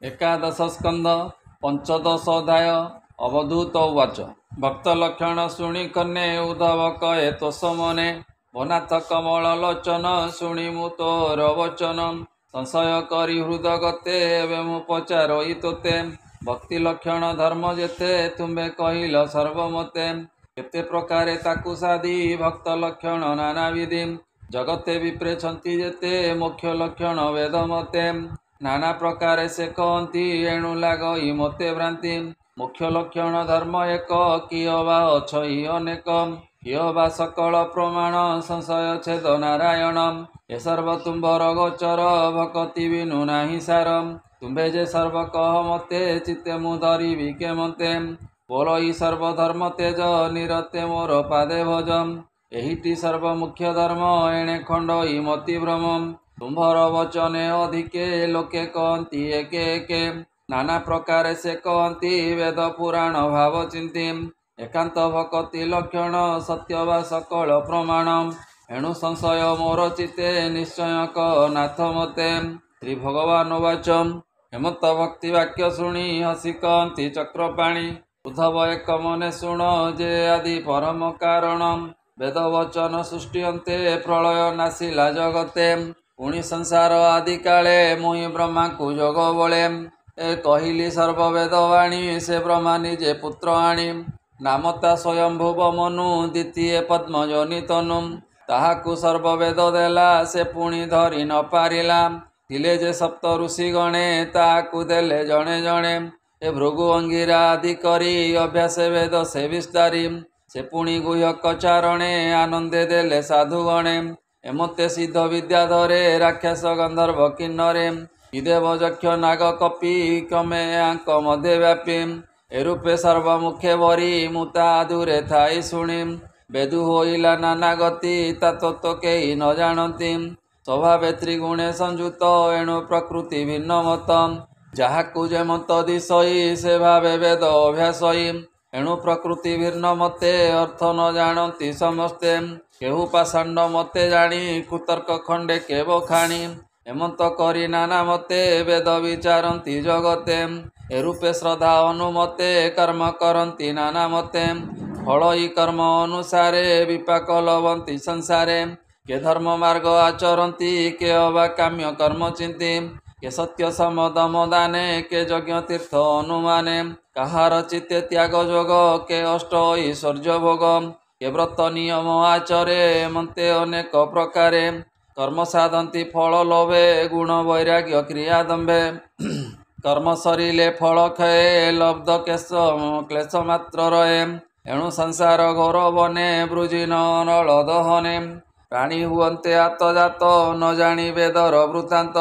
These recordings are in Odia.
एकादश स्कंद पंचदश अध्याय अवधूत उवाच भक्तलक्षण शुणी कन्ये उद्धव कहे तोष मने भनाथ कमल लोचन शुणी मु तोर वचन संशय करी हृदगते एवं मु पचारोई तोते भक्ति लक्षण धर्म जेते तुम्बे कहिल सर्वमते केते प्रकारे ताकु साधी भक्त लक्षण नाना विधि जगते विप्रेछन्ति जेते मुख्य लक्षण वेद मते नाना प्रकारे से कहती एणु लागई मते भ्रांति मुख्य लक्षण धर्म एक किय बा अछई अनेक किय बा सकल प्रमाण संशय छेद नारायण ए सर्व तुम्बर गोचर भक्ति बिनु नाही सार तुम्भे जे सर्व कह मते चित्ते मु धरिबि के मते बोलई सर्वधर्म तेज निरते मोर पादे भजम एहिटी सर्व मुख्य धर्म एणे खंडई मति भ्रम तुम्भर वचने अधिके लोके कहती एके एके नाना प्रकार से कहती वेद पुराण भाव चिंती एकांत भक्ति लक्षण सत्य वा सकल प्रमाण एणु संशय मोर चिते निश्चय नाथ मते श्री भगवान वाच हेमंत भक्ति वाक्य शुणी हसी कहती चक्रपाणी उद्धव एक मने शुण जे आदि परम कारण वेद वचन सृष्टि अंते प्रलय नासिला जगते पुणी संसार आदि काले मुई ब्रह्मा को जोग बले ए कहली सर्ववेदवाणी से ब्रह्मा निजे पुत्र आणी नामता स्वयंभुव मनु द्वितीय पद्मजनि तनु ताहाकु सर्ववेद देला से पुणी धरी न पारिला थिले जे सप्त ऋषि गणे ताहाकु देले जणे जणे ए भृगु अंगिरा आदि करी अभ्यास वेद से विस्तारी से पुणी गुह्यक चारणे आनंदे देले साधु गणे एमते सिद्ध विद्याधरे राक्षस गंधर्व किन्नरे विदेव यक्ष नाग कपि क्रमे आंक मध्य व्यापी एरूपे सर्वमुखे भरी मुता दूरे थाई शुणी बेदु होइला नाना गति तत्व केही न जानती स्वभावे त्रिगुणे संयुक्त एणु प्रकृति भिन्न मत जहाकु जे मत दिशई से भावे वेद अभ्यासई एणु प्रकृति भिन्न मते अर्थ न जानती समस्ते केहू पाषाण्ड मते जानी कुतर्क खंडे केव खाणी हेमंत करी नाना मते वेद विचारती जगते एरूपे श्रद्धा अनुमते कर्म करती नाना मते फलई कर्म अनुसारे विपाक लवंती संसारे के धर्म मार्ग आचरती के अवा काम्य कर्म चिंती के सत्य समदम दाने के यज्ञ तीर्थ अनुमाने कहार चित्ते त्याग जोग के अष्ट ऐश्वर्य भोग के व्रत नियम आचरे मन्ते अनेक प्रकारे कर्म साधंती फल लोभे गुण वैराग्य क्रिया दम्भे कर्म सरिले फल क्षये लब्ध क्लेश मात्र रहे एणु संसार घोर बने वृजिन नल दहने प्राणी हुअन्ते आतजात न जानी वेदर वृत्तांत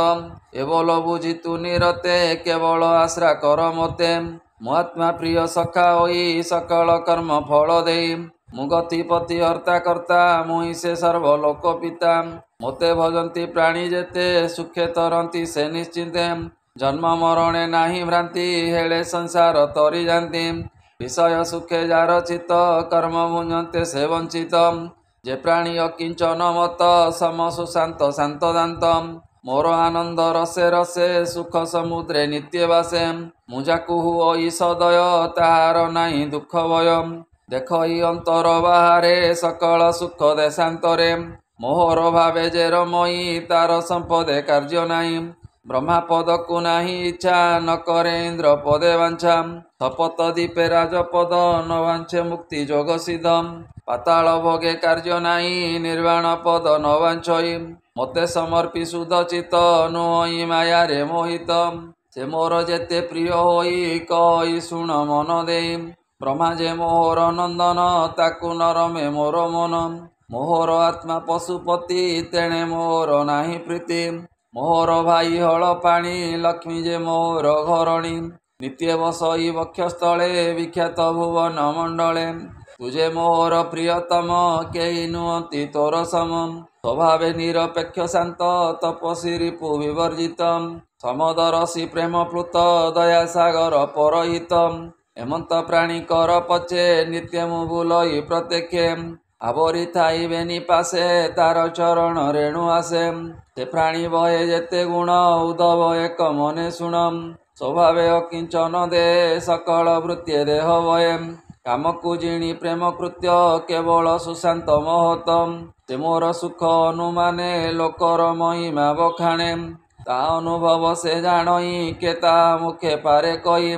एवल बुझितु निरते केवल आश्रा कर मते महात्मा प्रिय सखा होई सकल कर्म फल देई मुगतिपति हर्ता कर्ता मुहि से सर्वलोक पिता मते भजन्ति प्राणी जेते सुखे तरंती से निश्चिंते जन्म मरणे नाही भ्रांति हेले संसार तरी जानती विषय सुखे जार चित कर्म भुंजन्ते से वंचित जे प्राणी अकिंचन मत सम सुशांत शांत दांत मोर आनंद रसे रसे सुख समुद्रे नित्य बासे मुजाकु हुई सदय ताहार नाही दुख भय देखई अंतर बाहारे सकल सुख देशांतरे मोहर भावे जे रमई तार संपदे कार्य नाही ब्रह्मा पद को नाही इच्छा न करे इंद्र पदे वांछा शपथ दीपे राजपद न वांछे मुक्ति जोग सिद्धम पाताल भोगे कार्य नाही निर्वाण पद न वांछई मते समर्पी सुध चित नुई माया रे मोहित से मोर जेते प्रिय होई कही शुण मन देई ब्रह्मा जे मोहर नंदन ताकु नरमे मोर मन मोहर आत्मा पशुपति तेणे मोहर नाही प्रीति मोहर भाई हल पाणी लक्ष्मी जे मोहर घरणी नित्य बसई वक्षस्थले विख्यात भुवन मंडले तुझे मोहर प्रियतम केही नुहति तोर सम स्वभावे निरपेक्ष शांत तपसी रिपु विवर्जित समदरसी प्रेम प्लुत दया सागर परहित हेमंत प्राणी कर पचे नित्य मुबुलई प्रत्यक्षे आवरी थाई बेनी पासे तार चरण रेणु आसे से प्राणी बहे जेते गुण उद्धव एक मने शुणम ସ୍ୱଭାବେ ଅକିଞ୍ଚନ ଦେ ସକଳ ବୃତ୍ତି ଦେହ ବୟେ କାମକୁ ଜିଣି ପ୍ରେମ କୃତ୍ୟ କେବଳ ସୁଶାନ୍ତ ମହତ ସେ ମୋର ସୁଖ ଅନୁମାନେ ଲୋକର ମହିମା ବଖାଣେ ତା ଅନୁଭବ ସେ ଜାଣଇ କେ ତା ମୁଖେ ପାରେ କହି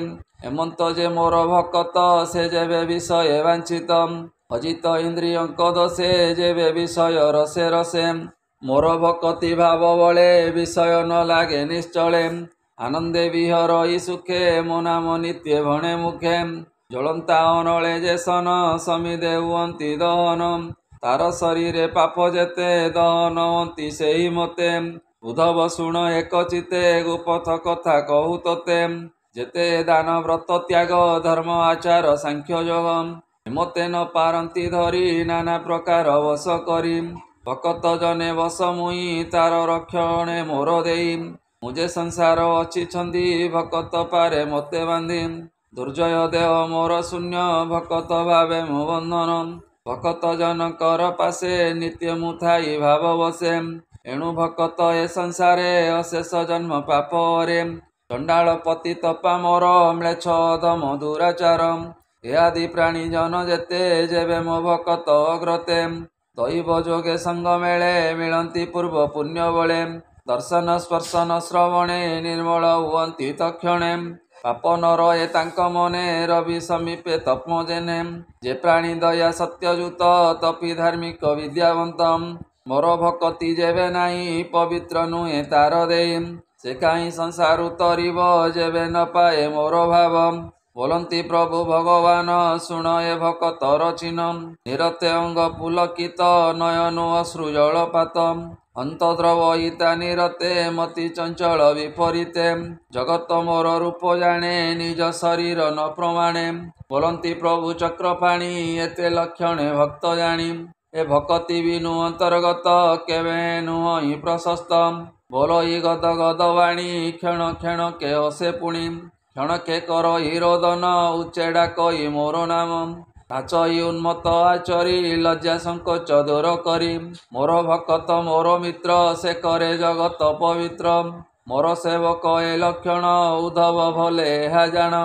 ଏମନ୍ତ ଯେ ମୋର ଭକତ ସେ ଯେବେ ବିଷୟ ବାଞ୍ଛିତ ଅଜିତ ଇନ୍ଦ୍ରିୟଙ୍କ ଦୋଷେ ଯେବେ ବିଷୟ ରସେ ରସେ ମୋର ଭକତି ଭାବ ବଳେ ବିଷୟ ନ ଲାଗେ ନିଶ୍ଚଳେ ଆନନ୍ଦେ ବିହରଇ ସୁଖେ ମୋ ନାମ ନିତ୍ୟ ଭଣେ ମୁଖେ ଜ୍ୱଳନ୍ତା ଅନଳେ ଯେ ସନ ସମିଦେ ହୁଅନ୍ତି ଦହନ ତାର ଶରୀରେ ପାପ ଯେତେ ଦହନ ହୁଅନ୍ତି ସେହି ମତେ ଉଦ୍ଧବ ଶୁଣ ଏକ ଚିତେ ଗୁପଥ କଥା କହୁ ତୋତେ ଯେତେ ଦାନ ବ୍ରତ ତ୍ୟାଗ ଧର୍ମ ଆଚାର ସାଂଖ୍ୟ ଯୋଗ ମତେ ନ ପାରନ୍ତି ଧରି ନାନା ପ୍ରକାର ବଶ କରି ଭକତ ଜନେ ବଶ ମୁଇଁ ତାର ରକ୍ଷଣେ ମୋର ଦେଇ ମୁଁ ଯେ ସଂସାର ଅଛିଛନ୍ତି ଭକତ ପାରେ ମତେ ବାନ୍ଧି ଦୁର୍ଜୟ ଦେହ ମୋର ଶୂନ୍ୟ ଭକତ ଭାବେ ମୋ ବନ୍ଧନ ଭକତ ଜନକର ପାଶେ ନିତ୍ୟ ମୁଁ ଥାଇ ଭାବ ବସେ ଏଣୁ ଭକତ ଏ ସଂସାରେ ଅଶେଷ ଜନ୍ମ ପାପରେ ଚଣ୍ଡାଳ ପତିତ ପାମର ମ୍ଲେଚ୍ଛ ଅଧମ ଦୁରାଚାର ଏ ଆଦି ପ୍ରାଣୀ ଜନ ଯେତେ ଯେବେ ମୋ ଭକତ ଅଗ୍ରତେ ଦୈବ ଯୋଗେ ସଙ୍ଗ ମେଳେ ମିଳନ୍ତି ପୂର୍ବ ପୁଣ୍ୟ ବଳେ ଦର୍ଶନ ସ୍ପର୍ଶନ ଶ୍ରବଣେ ନିର୍ମଳ ହୁଅନ୍ତି ତକ୍ଷଣେ ପାପ ନ ରହେ ତାଙ୍କ ମନେ ରବି ସମୀପେ ତପ୍ମ ଜେନେ ଯେ ପ୍ରାଣୀ ଦୟା ସତ୍ୟଯୁତ ତପି ଧାର୍ମିକ ବିଦ୍ୟାବନ୍ତ ମୋର ଭକତି ଯେବେ ନାହିଁ ପବିତ୍ର ନୁହେଁ ତାର ଦେଇ ସେ କାହିଁ ସଂସାରୁ ତରିବ ଯେବେ ନ ପାଏ ମୋର ଭାବ ବୋଲନ୍ତି ପ୍ରଭୁ ଭଗବାନ ଶୁଣ ଏ ଭକତର ଚିହ୍ନ ନିରତେ ଅଙ୍ଗ ପୁଲକିତ ନୟନ ଅଶ୍ରୁ ଜଳପାତ ଅନ୍ତଦ୍ରବହିତା ନିରତେ ମତି ଚଞ୍ଚଳ ବିପରୀତେ ଜଗତ ମୋର ରୂପ ଜାଣେ ନିଜ ଶରୀର ନ ପ୍ରମାଣେ ବୋଲନ୍ତି ପ୍ରଭୁ ଚକ୍ରପାଣି ଏତେ ଲକ୍ଷଣେ ଭକ୍ତ ଜାଣି ଏ ଭକତି ବିନୁ ଅନ୍ତର୍ଗତ କେବେ ନୁହଁ ପ୍ରଶସ୍ତ ବୋଲଇ ଗଦ ଗଦ ବାଣୀ କ୍ଷଣ କ୍ଷଣ କେ ହସେ ପୁଣି କ୍ଷଣକେ କର ହିରୋଦନ ଉଚ୍ଚେଡ଼ା କହି ମୋର ନାମ ନାଚଇ ଉନ୍ମତ ଆଚରି ଲଜ୍ଜା ସଂକୋଚ ଦୂର କରି ମୋର ଭକତ ମୋର ମିତ୍ର ସେ କରେ ଜଗତ ପବିତ୍ର ମୋର ସେବକ ଏ ଲକ୍ଷଣ ଉଦ୍ଧବ ଭଲେ ଏହା ଜାଣ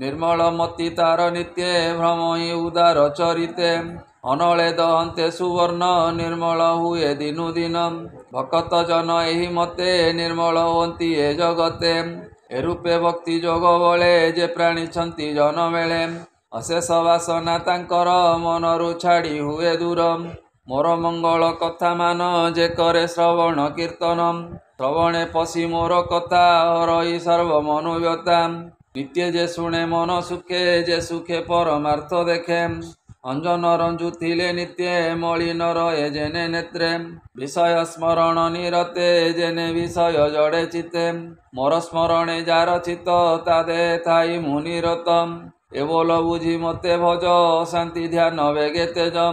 ନିର୍ମଳ ମତି ତାର ନିତ୍ୟେ ଭ୍ରମଇ ଉଦାର ଚରିତେ ଅନଳେ ଦହନ୍ତେ ସୁବର୍ଣ୍ଣ ନିର୍ମଳ ହୁଏ ଦିନୁ ଦିନ ଭକତ ଜନ ଏହି ମତେ ନିର୍ମଳ ହୁଅନ୍ତି ଏ ଜଗତେ ଏ ରୂପେ ଭକ୍ତି ଯୋଗ ବଳେ ଯେ ପ୍ରାଣୀଛନ୍ତି ଜନ ମେଳେ ଅଶେଷ ବାସନା ତାଙ୍କର ମନରୁ ଛାଡ଼ି ହୁଏ ଦୂର ମୋର ମଙ୍ଗଳ କଥା ମାନ ଯେ କରେ ଶ୍ରବଣ କୀର୍ତ୍ତନ ଶ୍ରବଣେ ପଶି ମୋର କଥା ହରଇ ସର୍ବ ମନୋବ୍ୟତା ନିତ୍ୟ ଯେ ଶୁଣେ ମନ ସୁଖେ ଯେ ସୁଖେ ପରମାର୍ଥ ଦେଖେ ଅଞ୍ଜନ ରଞ୍ଜୁ ଥିଲେ ନିତ୍ୟ ମଳିନ ରହେ ଯେନେ ନେତ୍ରେ ବିଷୟ ସ୍ମରଣ ନିରତେ ଯେନେ ବିଷୟ ଜଡ଼େ ଚିତେ ମୋର ସ୍ମରଣେ ଯାର ଚିତ ତା ଦେ ଥାଇ ମୁଁ ନିରତ ଏ ବୋଲ ବୁଝି ମତେ ଭଜ ଶାନ୍ତି ଧ୍ୟାନ ବେଗେ ତେଜ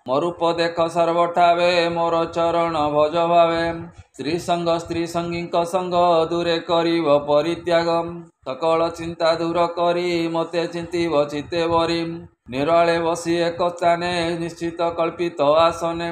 ମୋ ରୂପ ଦେଖ ସର୍ବଠାବେ ମୋର ଚରଣ ଭଜ ଭାବେ ସ୍ତ୍ରୀ ସଙ୍ଗ ସ୍ତ୍ରୀ ସଙ୍ଗୀଙ୍କ ସଙ୍ଗ ଦୂରେ କରିବ ପରିତ୍ୟାଗ ସକଳ ଚିନ୍ତା ଦୂର କରି ମତେ ଚିନ୍ତିବ ଚିତେ ବରି ନିରାଳେ ବସି ଏକ ସ୍ଥାନେ ନିଶ୍ଚିତ କଳ୍ପିତ ଆସନେ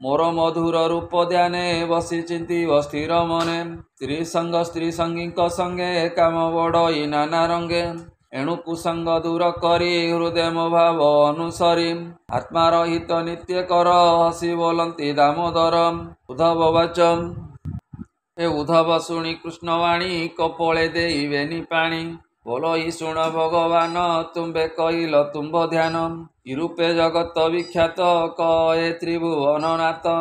ମୋର ମଧୁର ରୂପ ଧ୍ୟାନେ ବସି ଚିନ୍ତିବ ସ୍ଥିର ମନେ ସ୍ତ୍ରୀ ସଙ୍ଗୀଙ୍କ ସଙ୍ଗେ କାମ ବଡ଼ଇ ନାନା ରଙ୍ଗେ ଏଣୁ କୁସଙ୍ଗ ଦୂର କରି ହୃଦୟ ମୋ ଭାବ ଅନୁସରି ଆତ୍ମାର ହିତ ନିତ୍ୟ କର ହସି ବୋଲନ୍ତି ଦାମୋଦର ଉଦ୍ଧବ ବାଚ ଏ ଉଦ୍ଧବ ଶୁଣି କୃଷ୍ଣବାଣୀ କପଳେ ଦେଇବେନି ପାଣି ବୋଲଇ ଶୁଣ ଭଗବାନ ତୁମ୍ଭେ କହିଲ ତୁମ୍ଭ ଧ୍ୟାନ ଇରୂପେ ଜଗତ ବିଖ୍ୟାତ କଏ ତ୍ରିଭୁବନ ନାଥ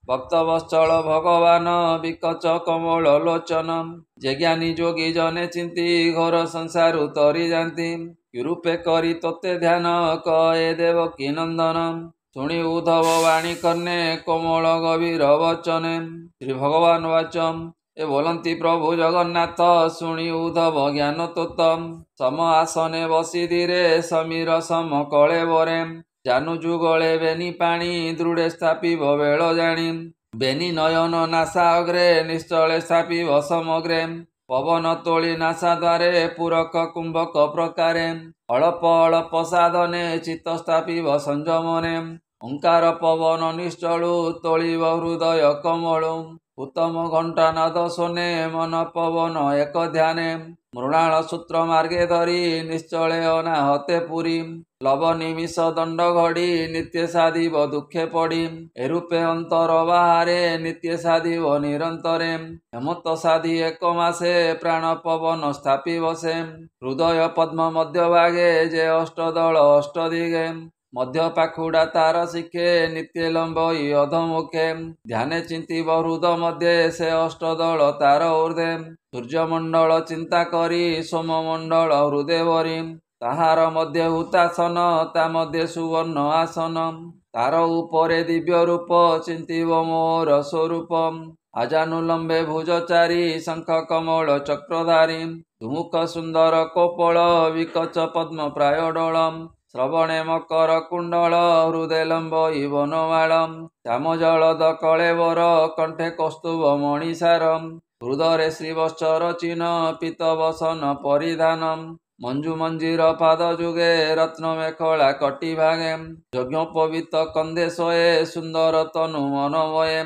ଭକ୍ତ ବତ୍ସଳ ଭଗବାନ ବିକଚ କମଳ ଲୋଚନ ଯେ ଜ୍ଞାନୀ ଯୋଗୀ ଜନେ ଚିନ୍ତି ଘୋର ସଂସାରୁ ତରି ଯାନ୍ତି ଇରୂପେ କରି ତୋତେ ଧ୍ୟାନ କଏ ଦେବକୀ ନନ୍ଦନ ଶୁଣି ଉଦ୍ଧବ ବାଣୀ କର୍ଣ୍ଣେ କୋମଳ ଗଭୀର ବଚନେ ଶ୍ରୀ ଭଗବାନ ବାଚ ଏ ବୋଲନ୍ତି ପ୍ରଭୁ ଜଗନ୍ନାଥ ଶୁଣି ଉଦ୍ଧବ ଜ୍ଞାନ ତୋତ ସମ ଆସନେ ବସି ଧୀରେ ସମୀର ସମ କଳେ ବରେ ଜାନୁ ଯୁଗଳେ ବେନି ପାଣି ଦୃଢ଼େ ସ୍ଥାପିବ ବେଳ ଜାଣି ବେନି ନୟନ ନାସା ଅଗ୍ରେ ନିଶ୍ଚଳେ ସ୍ଥାପିବ ସମଗ୍ରେ ପବନ ତୋଳି ନାସା ଦ୍ୱାରେ ପୂରକ କୁମ୍ଭକ ପ୍ରକାରେ ଅଳ୍ପ ଅଳ୍ପ ସାଧନେ ଚିତ୍ତ ସ୍ଥାପିବ ସଂଯମନେ ଓଙ୍କାର ପବନ ନିଶ୍ଚଳୁ ତୋଳିବ ହୃଦୟ କମଳୁ ଉତ୍ତମ ଘଣ୍ଟା ନାଦ ଶୁନେ ମନ ପବନ ଏକ ଧ୍ୟାନେ ମୃଣାଳ ସୂତ୍ର ମାର୍ଗେ ଧରି ନିଶ୍ଚଳେ ଅନାହତେ ପୁରୀ ଲବ ନିମିଷ ଦଣ୍ଡ ଘଡ଼ି ନିତ୍ୟ ସାଧିବ ଦୁଃଖେ ପଡ଼ି ଏରୂପେ ଅନ୍ତର ବାହାରେ ନିତ୍ୟ ସାଧିବ ନିରନ୍ତରେ ହେମନ୍ତ ସାଧି ଏକ ମାସେ ପ୍ରାଣ ପବନ ସ୍ଥାପି ବସେ ହୃଦୟ ପଦ୍ମ ମଧ୍ୟଭାଗେ ଯେ ଅଷ୍ଟଦଳ ଅଷ୍ଟଦିଗେ ମଧ୍ୟ ପାଖୁଡ଼ା ତାର ଶିଖେ ନିତ୍ୟ ଲମ୍ବଇ ଅଧମୁଖେ ଧ୍ୟାନେ ଚିନ୍ତିବ ହୃଦ ମଧ୍ୟରେ ସେ ଅଷ୍ଟଦଳ ତାର ଊର୍ଦ୍ଧ୍ୱେ ସୂର୍ଯ୍ୟମଣ୍ଡଳ ଚିନ୍ତା କରି ସୋମମଣ୍ଡଳ ହୃଦେ ଭରି ତାହାର ମଧ୍ୟ ହୁତାସନ ତା ମଧ୍ୟ ସୁବର୍ଣ୍ଣ ଆସନ ତାର ଉପରେ ଦିବ୍ୟ ରୂପ ଚିନ୍ତିବ ମୋର ସ୍ୱରୂପ ଆଜାନୁଲମ୍ବେ ଭୁଜ ଚାରି ଶଙ୍ଖ କମଳ ଚକ୍ରଧାରୀ ଧୁମୁଖ ସୁନ୍ଦର କୋପଳ ବିକଚ ପଦ୍ମ ପ୍ରାୟ ଡୋଳ ଶ୍ରବଣେ ମକର କୁଣ୍ଡଳ ହୃଦେ ଲମ୍ବଇ ବନମାଳ ଶ୍ୟାମ ଜଳଦ କଳେବର କଣ୍ଠେ କସ୍ତୁଭ ମଣିସାର ହୃଦରେ ଶ୍ରୀବତ୍ସର ଚିହ୍ନ ପୀତବସନ ପରିଧାନ ମଞ୍ଜୁ ମଞ୍ଜିର ପାଦ ଯୁଗେ ରତ୍ନ ମେଖଳା କଟି ଭାଗେ ଯଜ୍ଞୋପବୀତ କନ୍ଦେ ଶୋଏ ସୁନ୍ଦର ତନୁ ମନମୟେ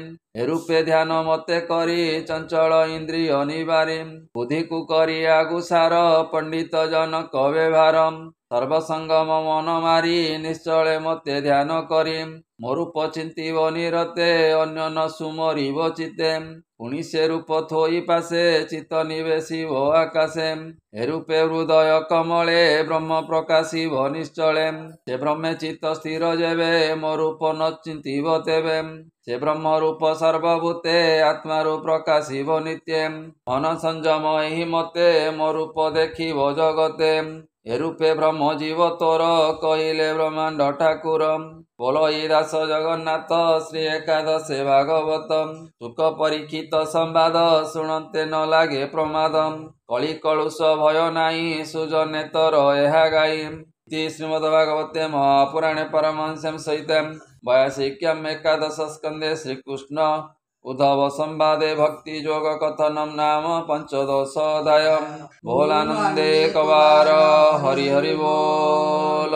ଏରୂପେ ଧ୍ୟାନ ମତେ କରି ଚଞ୍ଚଳ ଇନ୍ଦ୍ରିୟ ନିବାରି ବୁଦ୍ଧିକୁ କରି ଆଗୁସାର ପଣ୍ଡିତ ଜନକ ବ୍ୟବହାର ସର୍ବସଙ୍ଗମ ମନ ମାରି ନିଶ୍ଚଳେ ମତେ ଧ୍ୟାନ କରି ମୋ ରୂପ ଚିନ୍ତିବ ନିରତେ ଅନ୍ୟ ନ ସୁମରିବ ଚିତେ ପୁଣି ସେ ରୂପ ଥୋଇ ପାଶେ ଚିତ୍ତ ନିବେଶିବ ଆକାଶେ ଏରୂପେ ହୃଦୟ କମଳେ ବ୍ରହ୍ମ ପ୍ରକାଶିବ ନିଶ୍ଚଳେ ସେ ବ୍ରହ୍ମେ ଚିତ୍ତ ସ୍ଥିର ଯେବେ ମୋ ରୂପ ନ ଚିନ୍ତିବ ତେବେ ସେ ବ୍ରହ୍ମ ରୂପ ସର୍ବଭୂତେ ଆତ୍ମାରୁ ପ୍ରକାଶିବ ନିତ୍ୟେ ମନ ସଂଯମ ଏହି ମତେ ମୋ ରୂପ ଦେଖିବ ଜଗତେ ଏରୂପେ ବ୍ରହ୍ମ ଜୀବ ତୋର କହିଲେ ବ୍ରହ୍ମାଣ୍ଡ ଠାକୁର ବୋଲଇ ଦାସ ଜଗନ୍ନାଥ ଶ୍ରୀ ଏକାଦଶେ ଭାଗବତ ସୁଖ ପରୀକ୍ଷିତ ସମ୍ବାଦ ଶୁଣନ୍ତେ ନ ଲାଗେ ପ୍ରମାଦ କଳି କଳୁଷ ଭୟ ନାହିଁ ସୁଜନେ ତୋର ଏହା ଗାଇ ଶ୍ରୀମଦ୍ଭାଗବତେ ମହାପୁରାଣେ ପରମହଂସ୍ୟାଂ ସହିତେ ବୟାସିକ୍ୟାମ୍ ଏକାଦଶ ସ୍କନ୍ଧେ ଶ୍ରୀକୃଷ୍ଣ उद्धव संवादे भक्ति जोग कथनम नाम पंचदशोऽध्यायः बोलानंदे कवार हरि हरि बोल।